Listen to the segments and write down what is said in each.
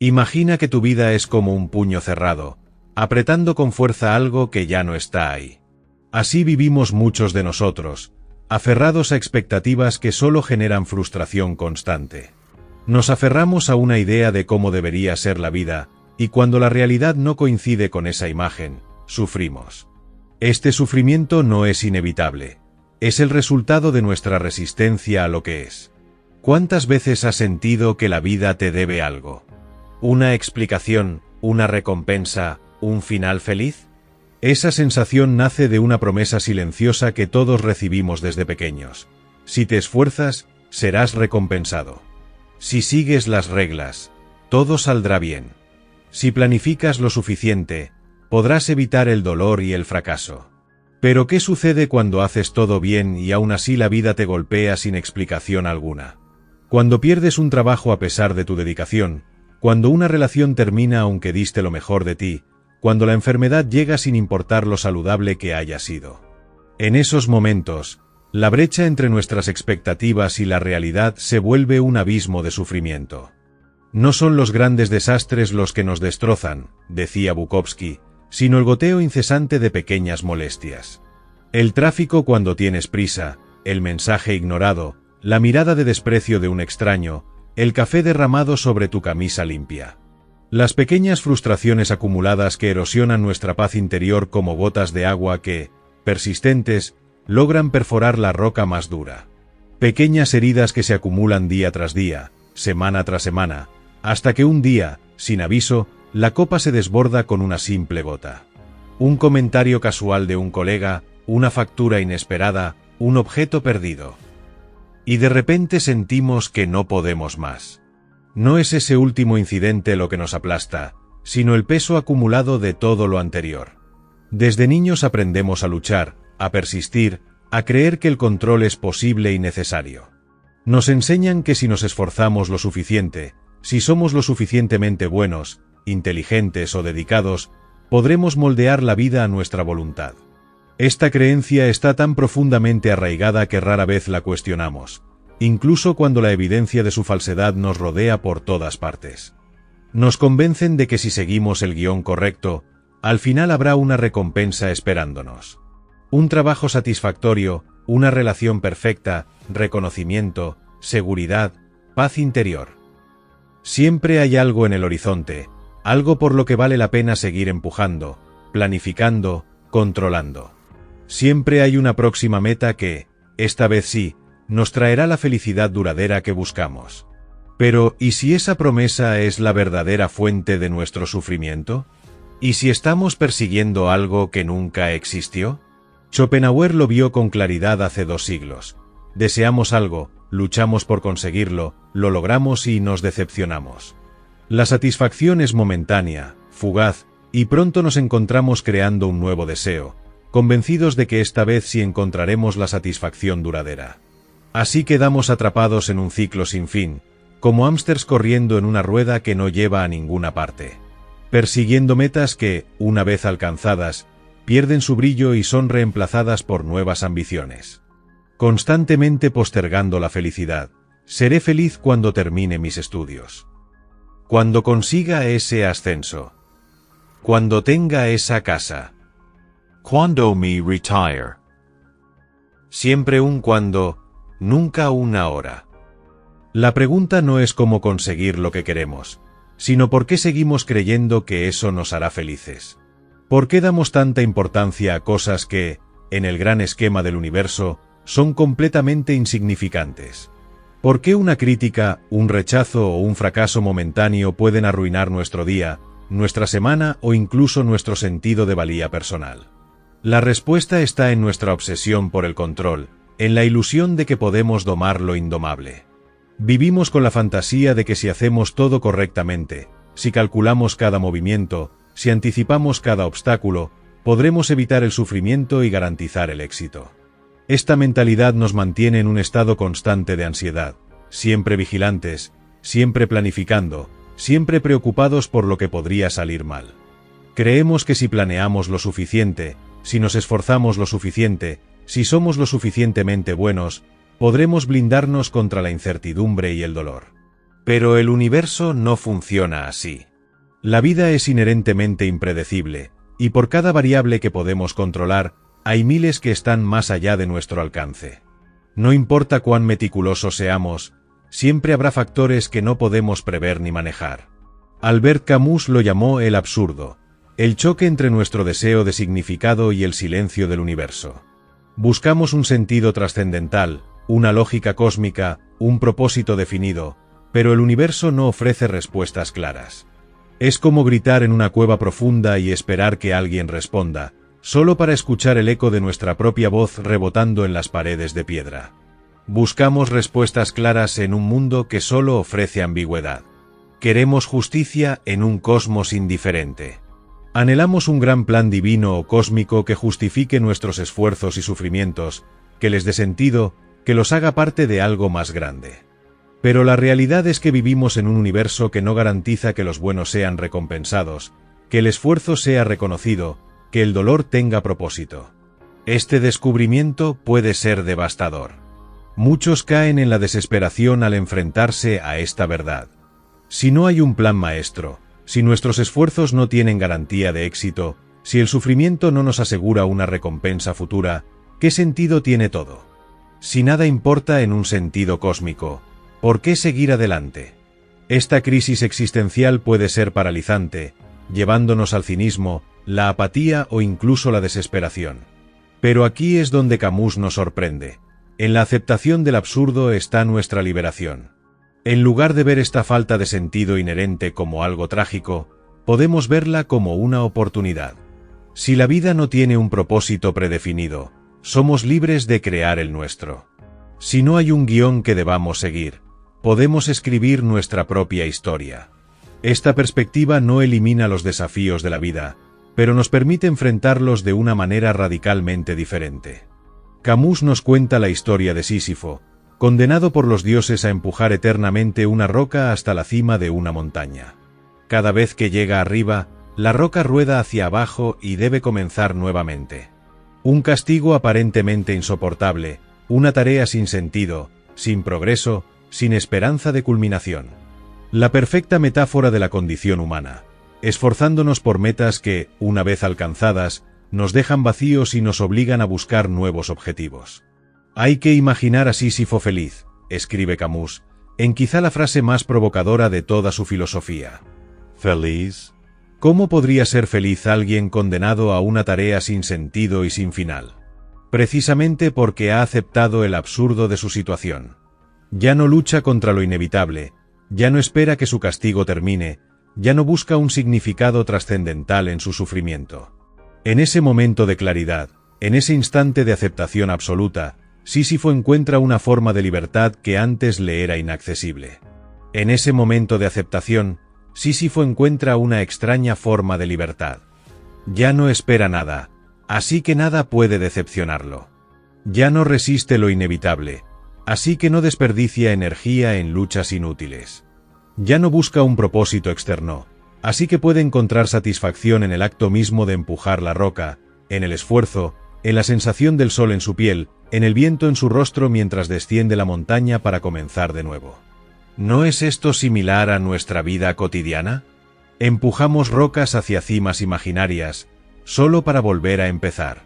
Imagina que tu vida es como un puño cerrado, apretando con fuerza algo que ya no está ahí. Así vivimos muchos de nosotros, aferrados a expectativas que solo generan frustración constante. Nos aferramos a una idea de cómo debería ser la vida, y cuando la realidad no coincide con esa imagen, sufrimos. Este sufrimiento no es inevitable, es el resultado de nuestra resistencia a lo que es. ¿Cuántas veces has sentido que la vida te debe algo? ¿Una explicación, una recompensa, un final feliz? Esa sensación nace de una promesa silenciosa que todos recibimos desde pequeños. Si te esfuerzas, serás recompensado. Si sigues las reglas, todo saldrá bien. Si planificas lo suficiente, podrás evitar el dolor y el fracaso. Pero ¿qué sucede cuando haces todo bien y aún así la vida te golpea sin explicación alguna? Cuando pierdes un trabajo a pesar de tu dedicación, cuando una relación termina aunque diste lo mejor de ti, cuando la enfermedad llega sin importar lo saludable que haya sido. En esos momentos, la brecha entre nuestras expectativas y la realidad se vuelve un abismo de sufrimiento. No son los grandes desastres los que nos destrozan, decía Bukowski, sino el goteo incesante de pequeñas molestias. El tráfico cuando tienes prisa, el mensaje ignorado, la mirada de desprecio de un extraño, el café derramado sobre tu camisa limpia. Las pequeñas frustraciones acumuladas que erosionan nuestra paz interior como gotas de agua que, persistentes, logran perforar la roca más dura. Pequeñas heridas que se acumulan día tras día, semana tras semana, hasta que un día, sin aviso, la copa se desborda con una simple gota. Un comentario casual de un colega, una factura inesperada, un objeto perdido. Y de repente sentimos que no podemos más. No es ese último incidente lo que nos aplasta, sino el peso acumulado de todo lo anterior. Desde niños aprendemos a luchar, a persistir, a creer que el control es posible y necesario. Nos enseñan que si nos esforzamos lo suficiente, si somos lo suficientemente buenos, inteligentes o dedicados, podremos moldear la vida a nuestra voluntad. Esta creencia está tan profundamente arraigada que rara vez la cuestionamos, incluso cuando la evidencia de su falsedad nos rodea por todas partes. Nos convencen de que si seguimos el guión correcto, al final habrá una recompensa esperándonos. Un trabajo satisfactorio, una relación perfecta, reconocimiento, seguridad, paz interior. Siempre hay algo en el horizonte, algo por lo que vale la pena seguir empujando, planificando, controlando. Siempre hay una próxima meta que, esta vez sí, nos traerá la felicidad duradera que buscamos. Pero, ¿y si esa promesa es la verdadera fuente de nuestro sufrimiento? ¿Y si estamos persiguiendo algo que nunca existió? Schopenhauer lo vio con claridad hace 2 siglos. Deseamos algo, luchamos por conseguirlo, lo logramos y nos decepcionamos. La satisfacción es momentánea, fugaz, y pronto nos encontramos creando un nuevo deseo, convencidos de que esta vez sí encontraremos la satisfacción duradera. Así quedamos atrapados en un ciclo sin fin, como hámsters corriendo en una rueda que no lleva a ninguna parte, persiguiendo metas que, una vez alcanzadas, pierden su brillo y son reemplazadas por nuevas ambiciones. Constantemente postergando la felicidad. Seré feliz cuando termine mis estudios. Cuando consiga ese ascenso. Cuando tenga esa casa. Cuando me retire. Siempre un cuando, nunca un ahora. La pregunta no es cómo conseguir lo que queremos, sino por qué seguimos creyendo que eso nos hará felices. ¿Por qué damos tanta importancia a cosas que, en el gran esquema del universo, son completamente insignificantes? ¿Por qué una crítica, un rechazo o un fracaso momentáneo pueden arruinar nuestro día, nuestra semana o incluso nuestro sentido de valía personal? La respuesta está en nuestra obsesión por el control, en la ilusión de que podemos domar lo indomable. Vivimos con la fantasía de que si hacemos todo correctamente, si calculamos cada movimiento, si anticipamos cada obstáculo, podremos evitar el sufrimiento y garantizar el éxito. Esta mentalidad nos mantiene en un estado constante de ansiedad, siempre vigilantes, siempre planificando, siempre preocupados por lo que podría salir mal. Creemos que si planeamos lo suficiente, si nos esforzamos lo suficiente, si somos lo suficientemente buenos, podremos blindarnos contra la incertidumbre y el dolor. Pero el universo no funciona así. La vida es inherentemente impredecible, y por cada variable que podemos controlar, hay miles que están más allá de nuestro alcance. No importa cuán meticulosos seamos, siempre habrá factores que no podemos prever ni manejar. Albert Camus lo llamó el absurdo, el choque entre nuestro deseo de significado y el silencio del universo. Buscamos un sentido trascendental, una lógica cósmica, un propósito definido, pero el universo no ofrece respuestas claras. Es como gritar en una cueva profunda y esperar que alguien responda, solo para escuchar el eco de nuestra propia voz rebotando en las paredes de piedra. Buscamos respuestas claras en un mundo que solo ofrece ambigüedad. Queremos justicia en un cosmos indiferente. Anhelamos un gran plan divino o cósmico que justifique nuestros esfuerzos y sufrimientos, que les dé sentido, que los haga parte de algo más grande. Pero la realidad es que vivimos en un universo que no garantiza que los buenos sean recompensados, que el esfuerzo sea reconocido, que el dolor tenga propósito. Este descubrimiento puede ser devastador. Muchos caen en la desesperación al enfrentarse a esta verdad. Si no hay un plan maestro, si nuestros esfuerzos no tienen garantía de éxito, si el sufrimiento no nos asegura una recompensa futura, ¿qué sentido tiene todo? Si nada importa en un sentido cósmico, ¿por qué seguir adelante? Esta crisis existencial puede ser paralizante, llevándonos al cinismo, la apatía o incluso la desesperación. Pero aquí es donde Camus nos sorprende. En la aceptación del absurdo está nuestra liberación. En lugar de ver esta falta de sentido inherente como algo trágico, podemos verla como una oportunidad. Si la vida no tiene un propósito predefinido, somos libres de crear el nuestro. Si no hay un guión que debamos seguir, podemos escribir nuestra propia historia. Esta perspectiva no elimina los desafíos de la vida, pero nos permite enfrentarlos de una manera radicalmente diferente. Camus nos cuenta la historia de Sísifo, condenado por los dioses a empujar eternamente una roca hasta la cima de una montaña. Cada vez que llega arriba, la roca rueda hacia abajo y debe comenzar nuevamente. Un castigo aparentemente insoportable, una tarea sin sentido, sin progreso, sin esperanza de culminación. La perfecta metáfora de la condición humana, esforzándonos por metas que, una vez alcanzadas, nos dejan vacíos y nos obligan a buscar nuevos objetivos. Hay que imaginar a Sísifo feliz, escribe Camus, en quizá la frase más provocadora de toda su filosofía. ¿Feliz? ¿Cómo podría ser feliz alguien condenado a una tarea sin sentido y sin final? Precisamente porque ha aceptado el absurdo de su situación. Ya no lucha contra lo inevitable, ya no espera que su castigo termine, ya no busca un significado trascendental en su sufrimiento. En ese momento de claridad, en ese instante de aceptación absoluta, Sísifo encuentra una forma de libertad que antes le era inaccesible. En ese momento de aceptación, Sísifo encuentra una extraña forma de libertad. Ya no espera nada, así que nada puede decepcionarlo. Ya no resiste lo inevitable, así que no desperdicia energía en luchas inútiles. Ya no busca un propósito externo, así que puede encontrar satisfacción en el acto mismo de empujar la roca, en el esfuerzo, en la sensación del sol en su piel, en el viento en su rostro mientras desciende la montaña para comenzar de nuevo. ¿No es esto similar a nuestra vida cotidiana? Empujamos rocas hacia cimas imaginarias, solo para volver a empezar.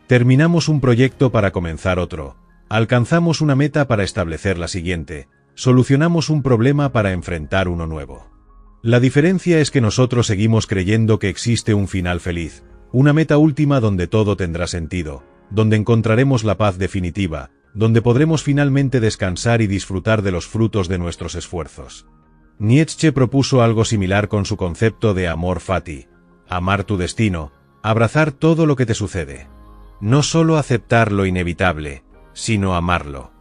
Terminamos un proyecto para comenzar otro. Alcanzamos una meta para establecer la siguiente, solucionamos un problema para enfrentar uno nuevo. La diferencia es que nosotros seguimos creyendo que existe un final feliz, una meta última donde todo tendrá sentido, donde encontraremos la paz definitiva, donde podremos finalmente descansar y disfrutar de los frutos de nuestros esfuerzos. Nietzsche propuso algo similar con su concepto de amor fati, amar tu destino, abrazar todo lo que te sucede. No solo aceptar lo inevitable, sino amarlo.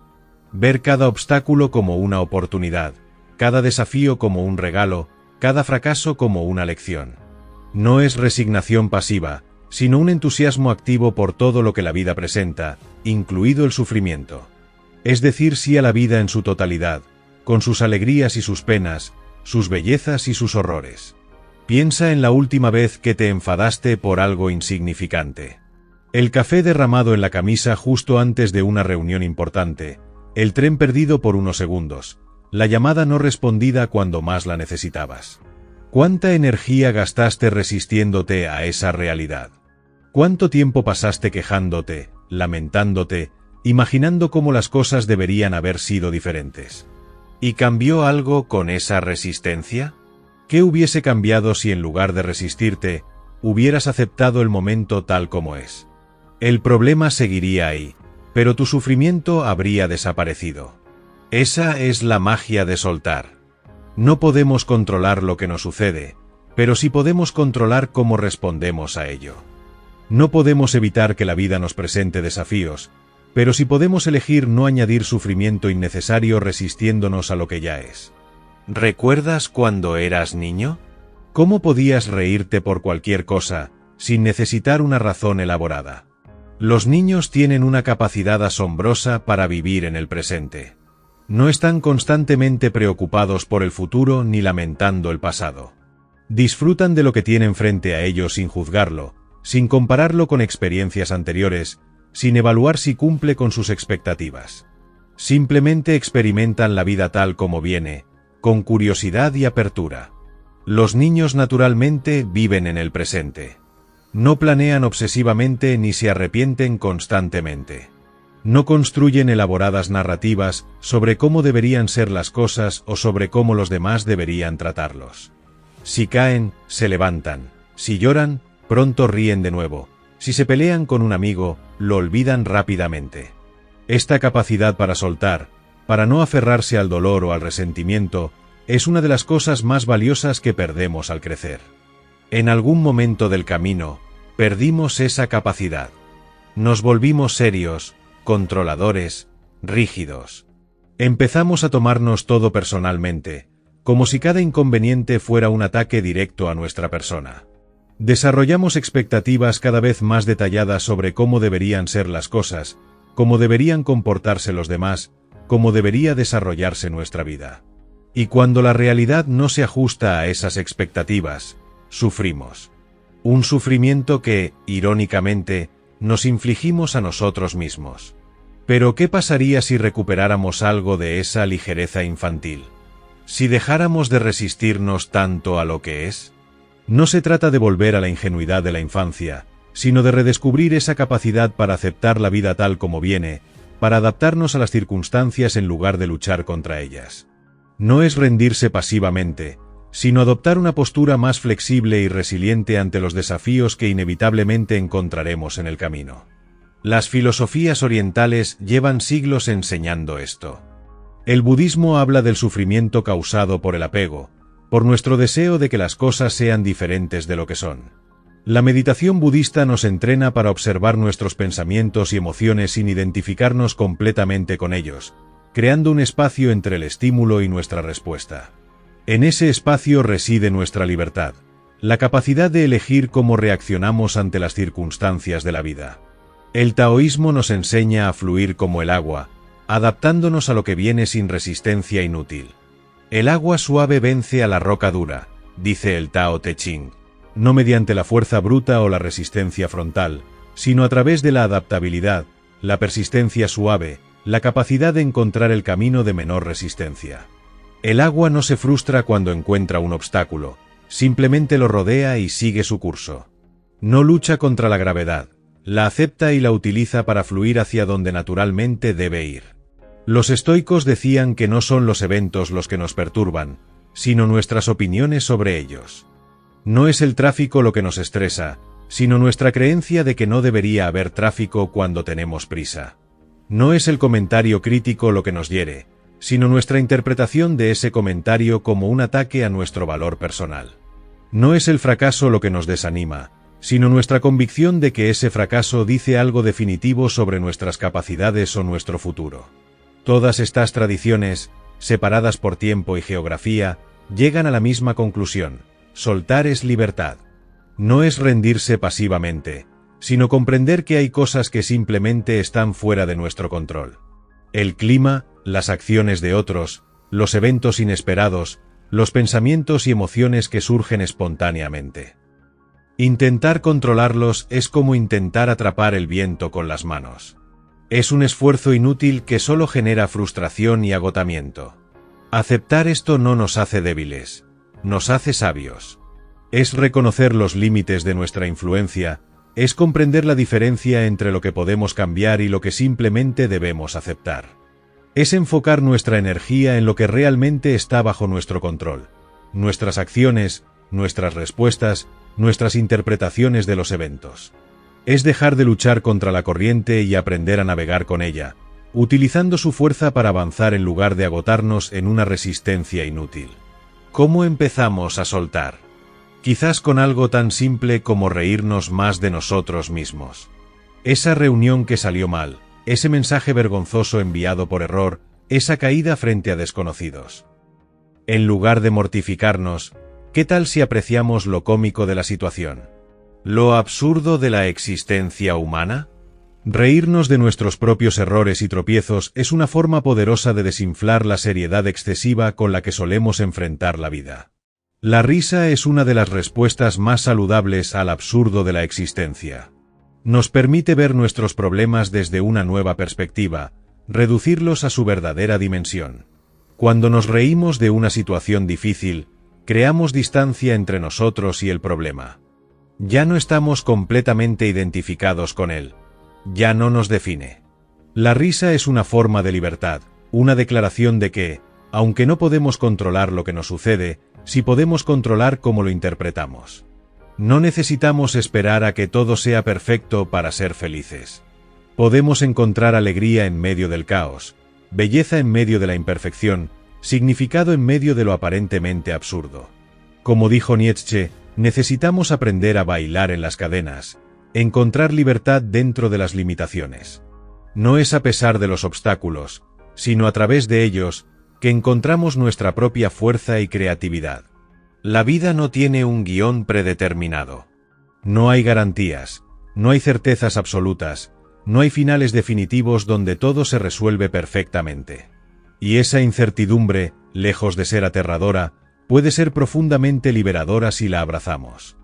Ver cada obstáculo como una oportunidad, cada desafío como un regalo, cada fracaso como una lección. No es resignación pasiva, sino un entusiasmo activo por todo lo que la vida presenta, incluido el sufrimiento. Es decir sí a la vida en su totalidad, con sus alegrías y sus penas, sus bellezas y sus horrores. Piensa en la última vez que te enfadaste por algo insignificante. El café derramado en la camisa justo antes de una reunión importante, el tren perdido por unos segundos, la llamada no respondida cuando más la necesitabas. ¿Cuánta energía gastaste resistiéndote a esa realidad? ¿Cuánto tiempo pasaste quejándote, lamentándote, imaginando cómo las cosas deberían haber sido diferentes? ¿Y cambió algo con esa resistencia? ¿Qué hubiese cambiado si en lugar de resistirte, hubieras aceptado el momento tal como es? El problema seguiría ahí, pero tu sufrimiento habría desaparecido. Esa es la magia de soltar. No podemos controlar lo que nos sucede, pero sí podemos controlar cómo respondemos a ello. No podemos evitar que la vida nos presente desafíos, pero sí podemos elegir no añadir sufrimiento innecesario resistiéndonos a lo que ya es. ¿Recuerdas cuando eras niño? ¿Cómo podías reírte por cualquier cosa, sin necesitar una razón elaborada? Los niños tienen una capacidad asombrosa para vivir en el presente. No están constantemente preocupados por el futuro ni lamentando el pasado. Disfrutan de lo que tienen frente a ellos sin juzgarlo, sin compararlo con experiencias anteriores, sin evaluar si cumple con sus expectativas. Simplemente experimentan la vida tal como viene, con curiosidad y apertura. Los niños naturalmente viven en el presente. No planean obsesivamente ni se arrepienten constantemente. No construyen elaboradas narrativas sobre cómo deberían ser las cosas o sobre cómo los demás deberían tratarlos. Si caen, se levantan. Si lloran, pronto ríen de nuevo. Si se pelean con un amigo, lo olvidan rápidamente. Esta capacidad para soltar, para no aferrarse al dolor o al resentimiento, es una de las cosas más valiosas que perdemos al crecer. En algún momento del camino, perdimos esa capacidad. Nos volvimos serios, controladores, rígidos. Empezamos a tomarnos todo personalmente, como si cada inconveniente fuera un ataque directo a nuestra persona. Desarrollamos expectativas cada vez más detalladas sobre cómo deberían ser las cosas, cómo deberían comportarse los demás, cómo debería desarrollarse nuestra vida. Y cuando la realidad no se ajusta a esas expectativas, sufrimos. Un sufrimiento que, irónicamente, nos infligimos a nosotros mismos. Pero ¿qué pasaría si recuperáramos algo de esa ligereza infantil? Si dejáramos de resistirnos tanto a lo que es. No se trata de volver a la ingenuidad de la infancia, sino de redescubrir esa capacidad para aceptar la vida tal como viene, para adaptarnos a las circunstancias en lugar de luchar contra ellas. No es rendirse pasivamente, sino adoptar una postura más flexible y resiliente ante los desafíos que inevitablemente encontraremos en el camino. Las filosofías orientales llevan siglos enseñando esto. El budismo habla del sufrimiento causado por el apego, por nuestro deseo de que las cosas sean diferentes de lo que son. La meditación budista nos entrena para observar nuestros pensamientos y emociones sin identificarnos completamente con ellos, creando un espacio entre el estímulo y nuestra respuesta. En ese espacio reside nuestra libertad, la capacidad de elegir cómo reaccionamos ante las circunstancias de la vida. El taoísmo nos enseña a fluir como el agua, adaptándonos a lo que viene sin resistencia inútil. El agua suave vence a la roca dura, dice el Tao Te Ching, no mediante la fuerza bruta o la resistencia frontal, sino a través de la adaptabilidad, la persistencia suave, la capacidad de encontrar el camino de menor resistencia. El agua no se frustra cuando encuentra un obstáculo, simplemente lo rodea y sigue su curso. No lucha contra la gravedad, la acepta y la utiliza para fluir hacia donde naturalmente debe ir. Los estoicos decían que no son los eventos los que nos perturban, sino nuestras opiniones sobre ellos. No es el tráfico lo que nos estresa, sino nuestra creencia de que no debería haber tráfico cuando tenemos prisa. No es el comentario crítico lo que nos hiere, sino nuestra interpretación de ese comentario como un ataque a nuestro valor personal. No es el fracaso lo que nos desanima, sino nuestra convicción de que ese fracaso dice algo definitivo sobre nuestras capacidades o nuestro futuro. Todas estas tradiciones, separadas por tiempo y geografía, llegan a la misma conclusión: soltar es libertad. No es rendirse pasivamente, sino comprender que hay cosas que simplemente están fuera de nuestro control. El clima, las acciones de otros, los eventos inesperados, los pensamientos y emociones que surgen espontáneamente. Intentar controlarlos es como intentar atrapar el viento con las manos. Es un esfuerzo inútil que solo genera frustración y agotamiento. Aceptar esto no nos hace débiles, nos hace sabios. Es reconocer los límites de nuestra influencia, es comprender la diferencia entre lo que podemos cambiar y lo que simplemente debemos aceptar. Es enfocar nuestra energía en lo que realmente está bajo nuestro control, nuestras acciones, nuestras respuestas, nuestras interpretaciones de los eventos. Es dejar de luchar contra la corriente y aprender a navegar con ella, utilizando su fuerza para avanzar en lugar de agotarnos en una resistencia inútil. ¿Cómo empezamos a soltar? Quizás con algo tan simple como reírnos más de nosotros mismos. Esa reunión que salió mal, ese mensaje vergonzoso enviado por error, esa caída frente a desconocidos. En lugar de mortificarnos, ¿qué tal si apreciamos lo cómico de la situación? ¿Lo absurdo de la existencia humana? Reírnos de nuestros propios errores y tropiezos es una forma poderosa de desinflar la seriedad excesiva con la que solemos enfrentar la vida. La risa es una de las respuestas más saludables al absurdo de la existencia. Nos permite ver nuestros problemas desde una nueva perspectiva, reducirlos a su verdadera dimensión. Cuando nos reímos de una situación difícil, creamos distancia entre nosotros y el problema. Ya no estamos completamente identificados con él. Ya no nos define. La risa es una forma de libertad, una declaración de que, aunque no podemos controlar lo que nos sucede, sí podemos controlar cómo lo interpretamos. No necesitamos esperar a que todo sea perfecto para ser felices. Podemos encontrar alegría en medio del caos, belleza en medio de la imperfección, significado en medio de lo aparentemente absurdo. Como dijo Nietzsche, necesitamos aprender a bailar en las cadenas, encontrar libertad dentro de las limitaciones. No es a pesar de los obstáculos, sino a través de ellos, que encontramos nuestra propia fuerza y creatividad. La vida no tiene un guión predeterminado. No hay garantías, no hay certezas absolutas, no hay finales definitivos donde todo se resuelve perfectamente. Y esa incertidumbre, lejos de ser aterradora, puede ser profundamente liberadora si la abrazamos.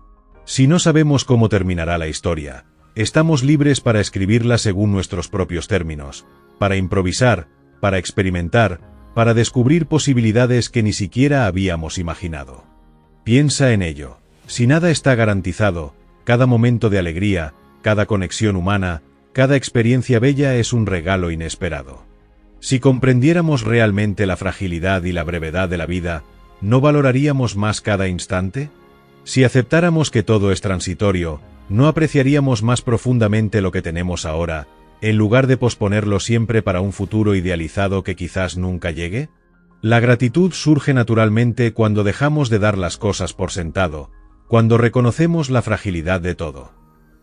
Si no sabemos cómo terminará la historia, estamos libres para escribirla según nuestros propios términos, para improvisar, para experimentar, para descubrir posibilidades que ni siquiera habíamos imaginado. Piensa en ello. Si nada está garantizado, cada momento de alegría, cada conexión humana, cada experiencia bella es un regalo inesperado. Si comprendiéramos realmente la fragilidad y la brevedad de la vida, ¿no valoraríamos más cada instante? Si aceptáramos que todo es transitorio, ¿no apreciaríamos más profundamente lo que tenemos ahora, en lugar de posponerlo siempre para un futuro idealizado que quizás nunca llegue? La gratitud surge naturalmente cuando dejamos de dar las cosas por sentado, cuando reconocemos la fragilidad de todo.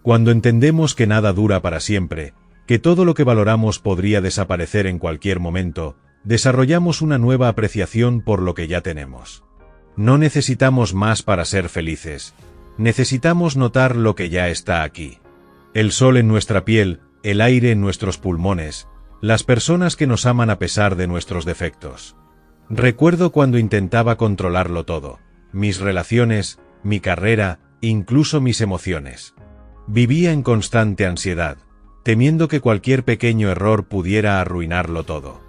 Cuando entendemos que nada dura para siempre, que todo lo que valoramos podría desaparecer en cualquier momento, desarrollamos una nueva apreciación por lo que ya tenemos. No necesitamos más para ser felices. Necesitamos notar lo que ya está aquí. El sol en nuestra piel, el aire en nuestros pulmones, las personas que nos aman a pesar de nuestros defectos. Recuerdo cuando intentaba controlarlo todo, mis relaciones, mi carrera, incluso mis emociones. Vivía en constante ansiedad, temiendo que cualquier pequeño error pudiera arruinarlo todo.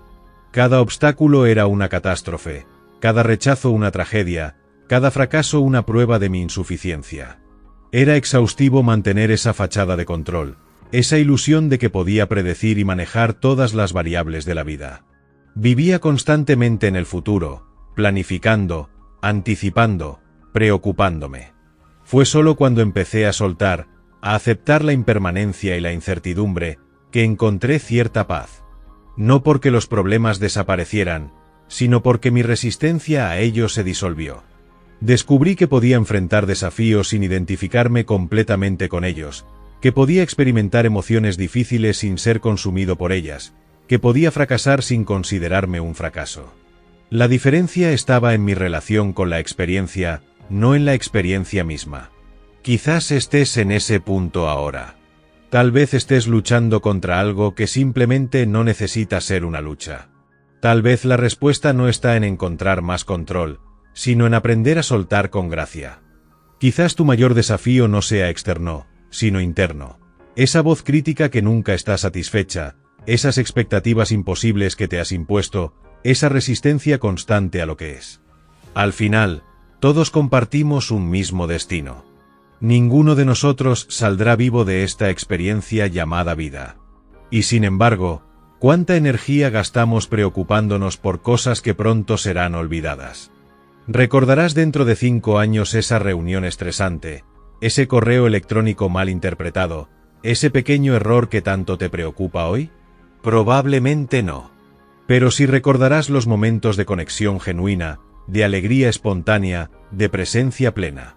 Cada obstáculo era una catástrofe, cada rechazo una tragedia, cada fracaso una prueba de mi insuficiencia. Era exhaustivo mantener esa fachada de control, esa ilusión de que podía predecir y manejar todas las variables de la vida. Vivía constantemente en el futuro, planificando, anticipando, preocupándome. Fue solo cuando empecé a soltar, a aceptar la impermanencia y la incertidumbre, que encontré cierta paz. No porque los problemas desaparecieran, sino porque mi resistencia a ellos se disolvió. Descubrí que podía enfrentar desafíos sin identificarme completamente con ellos, que podía experimentar emociones difíciles sin ser consumido por ellas, que podía fracasar sin considerarme un fracaso. La diferencia estaba en mi relación con la experiencia, no en la experiencia misma. Quizás estés en ese punto ahora. Tal vez estés luchando contra algo que simplemente no necesita ser una lucha. Tal vez la respuesta no está en encontrar más control, sino en aprender a soltar con gracia. Quizás tu mayor desafío no sea externo, sino interno. Esa voz crítica que nunca está satisfecha, esas expectativas imposibles que te has impuesto, esa resistencia constante a lo que es. Al final, todos compartimos un mismo destino. Ninguno de nosotros saldrá vivo de esta experiencia llamada vida. Y sin embargo, ¿cuánta energía gastamos preocupándonos por cosas que pronto serán olvidadas? ¿Recordarás dentro de 5 años esa reunión estresante, ese correo electrónico mal interpretado, ese pequeño error que tanto te preocupa hoy? Probablemente no. Pero sí recordarás los momentos de conexión genuina, de alegría espontánea, de presencia plena.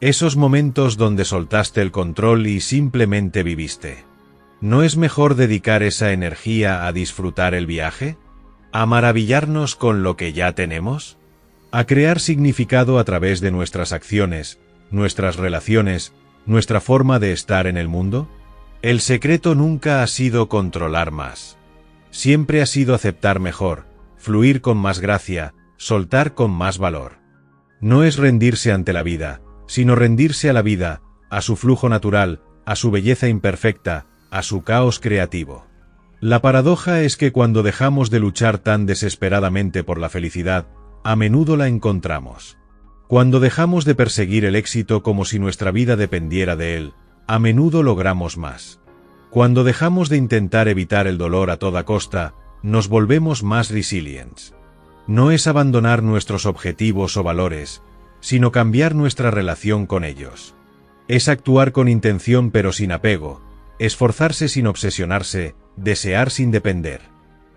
Esos momentos donde soltaste el control y simplemente viviste. ¿No es mejor dedicar esa energía a disfrutar el viaje? ¿A maravillarnos con lo que ya tenemos? ¿A crear significado a través de nuestras acciones, nuestras relaciones, nuestra forma de estar en el mundo? El secreto nunca ha sido controlar más. Siempre ha sido aceptar mejor, fluir con más gracia, soltar con más valor. No es rendirse ante la vida, sino rendirse a la vida, a su flujo natural, a su belleza imperfecta, a su caos creativo. La paradoja es que cuando dejamos de luchar tan desesperadamente por la felicidad, a menudo la encontramos. Cuando dejamos de perseguir el éxito como si nuestra vida dependiera de él, a menudo logramos más. Cuando dejamos de intentar evitar el dolor a toda costa, nos volvemos más resilientes. No es abandonar nuestros objetivos o valores, sino cambiar nuestra relación con ellos. Es actuar con intención pero sin apego, esforzarse sin obsesionarse, desear sin depender.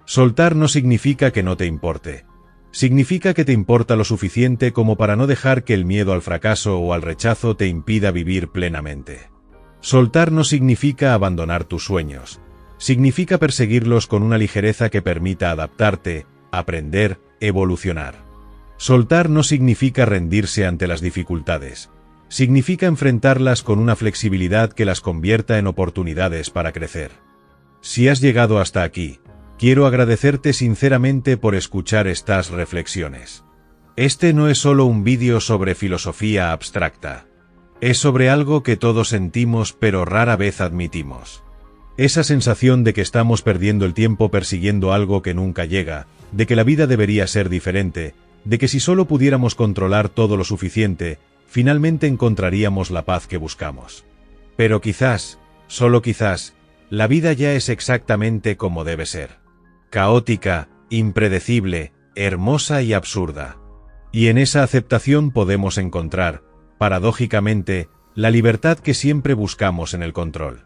Soltar no significa que no te importe. Significa que te importa lo suficiente como para no dejar que el miedo al fracaso o al rechazo te impida vivir plenamente. Soltar no significa abandonar tus sueños. Significa perseguirlos con una ligereza que permita adaptarte, aprender, evolucionar. Soltar no significa rendirse ante las dificultades. Significa enfrentarlas con una flexibilidad que las convierta en oportunidades para crecer. Si has llegado hasta aquí, quiero agradecerte sinceramente por escuchar estas reflexiones. Este no es solo un vídeo sobre filosofía abstracta. Es sobre algo que todos sentimos pero rara vez admitimos. Esa sensación de que estamos perdiendo el tiempo persiguiendo algo que nunca llega, de que la vida debería ser diferente, de que si solo pudiéramos controlar todo lo suficiente, finalmente encontraríamos la paz que buscamos. Pero quizás, solo quizás, la vida ya es exactamente como debe ser. Caótica, impredecible, hermosa y absurda. Y en esa aceptación podemos encontrar, paradójicamente, la libertad que siempre buscamos en el control.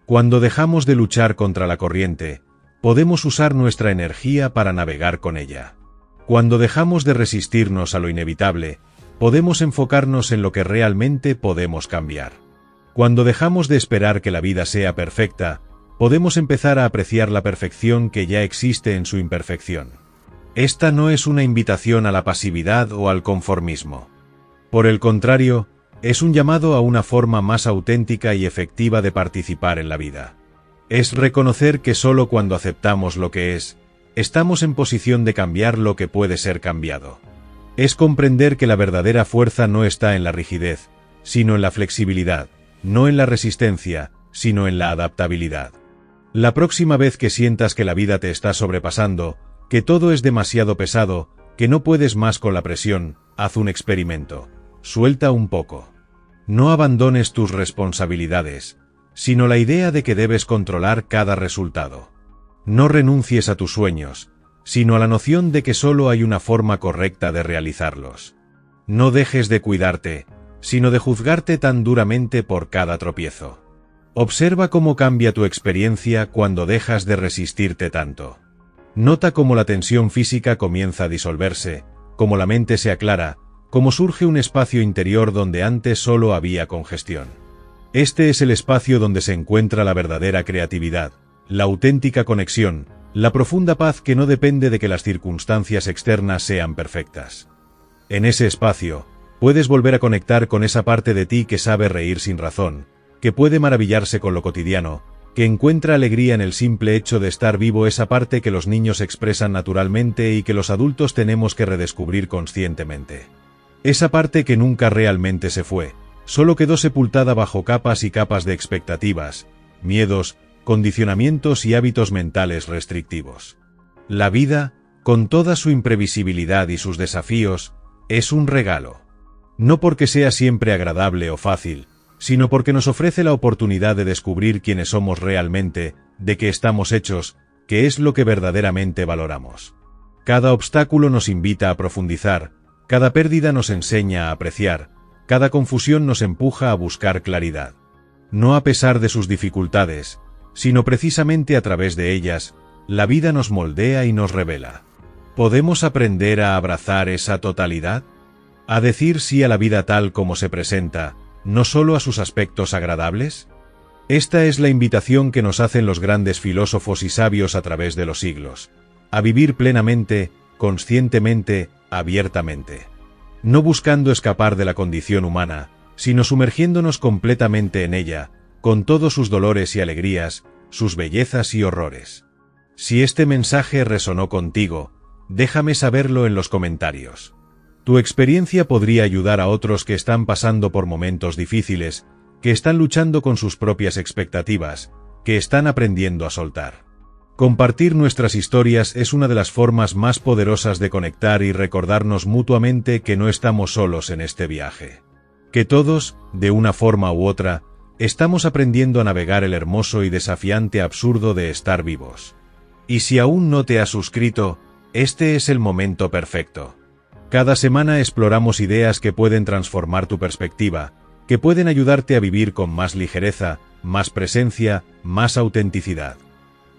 Cuando dejamos de luchar contra la corriente, podemos usar nuestra energía para navegar con ella. Cuando dejamos de resistirnos a lo inevitable, podemos enfocarnos en lo que realmente podemos cambiar. Cuando dejamos de esperar que la vida sea perfecta, podemos empezar a apreciar la perfección que ya existe en su imperfección. Esta no es una invitación a la pasividad o al conformismo. Por el contrario, es un llamado a una forma más auténtica y efectiva de participar en la vida. Es reconocer que solo cuando aceptamos lo que es, estamos en posición de cambiar lo que puede ser cambiado. Es comprender que la verdadera fuerza no está en la rigidez, sino en la flexibilidad, no en la resistencia, sino en la adaptabilidad. La próxima vez que sientas que la vida te está sobrepasando, que todo es demasiado pesado, que no puedes más con la presión, haz un experimento. Suelta un poco. No abandones tus responsabilidades, sino la idea de que debes controlar cada resultado. No renuncies a tus sueños, sino a la noción de que solo hay una forma correcta de realizarlos. No dejes de cuidarte, sino de juzgarte tan duramente por cada tropiezo. Observa cómo cambia tu experiencia cuando dejas de resistirte tanto. Nota cómo la tensión física comienza a disolverse, cómo la mente se aclara, cómo surge un espacio interior donde antes solo había congestión. Este es el espacio donde se encuentra la verdadera creatividad, la auténtica conexión, la profunda paz que no depende de que las circunstancias externas sean perfectas. En ese espacio, puedes volver a conectar con esa parte de ti que sabe reír sin razón, que puede maravillarse con lo cotidiano, que encuentra alegría en el simple hecho de estar vivo, esa parte que los niños expresan naturalmente y que los adultos tenemos que redescubrir conscientemente. Esa parte que nunca realmente se fue, solo quedó sepultada bajo capas y capas de expectativas, miedos, condicionamientos y hábitos mentales restrictivos. La vida, con toda su imprevisibilidad y sus desafíos, es un regalo. No porque sea siempre agradable o fácil, sino porque nos ofrece la oportunidad de descubrir quiénes somos realmente, de qué estamos hechos, qué es lo que verdaderamente valoramos. Cada obstáculo nos invita a profundizar, cada pérdida nos enseña a apreciar, cada confusión nos empuja a buscar claridad. No a pesar de sus dificultades, sino precisamente a través de ellas, la vida nos moldea y nos revela. ¿Podemos aprender a abrazar esa totalidad? ¿A decir sí a la vida tal como se presenta, no solo a sus aspectos agradables? Esta es la invitación que nos hacen los grandes filósofos y sabios a través de los siglos, a vivir plenamente, conscientemente, abiertamente. No buscando escapar de la condición humana, sino sumergiéndonos completamente en ella, con todos sus dolores y alegrías, sus bellezas y horrores. Si este mensaje resonó contigo, déjame saberlo en los comentarios. Tu experiencia podría ayudar a otros que están pasando por momentos difíciles, que están luchando con sus propias expectativas, que están aprendiendo a soltar. Compartir nuestras historias es una de las formas más poderosas de conectar y recordarnos mutuamente que no estamos solos en este viaje. Que todos, de una forma u otra, estamos aprendiendo a navegar el hermoso y desafiante absurdo de estar vivos. Y si aún no te has suscrito, este es el momento perfecto. Cada semana exploramos ideas que pueden transformar tu perspectiva, que pueden ayudarte a vivir con más ligereza, más presencia, más autenticidad.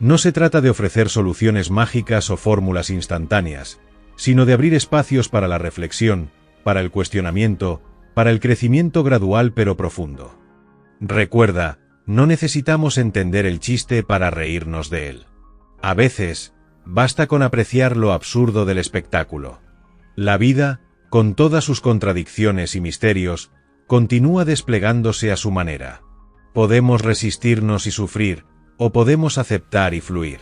No se trata de ofrecer soluciones mágicas o fórmulas instantáneas, sino de abrir espacios para la reflexión, para el cuestionamiento, para el crecimiento gradual pero profundo. Recuerda, no necesitamos entender el chiste para reírnos de él. A veces, basta con apreciar lo absurdo del espectáculo. La vida, con todas sus contradicciones y misterios, continúa desplegándose a su manera. Podemos resistirnos y sufrir, o podemos aceptar y fluir.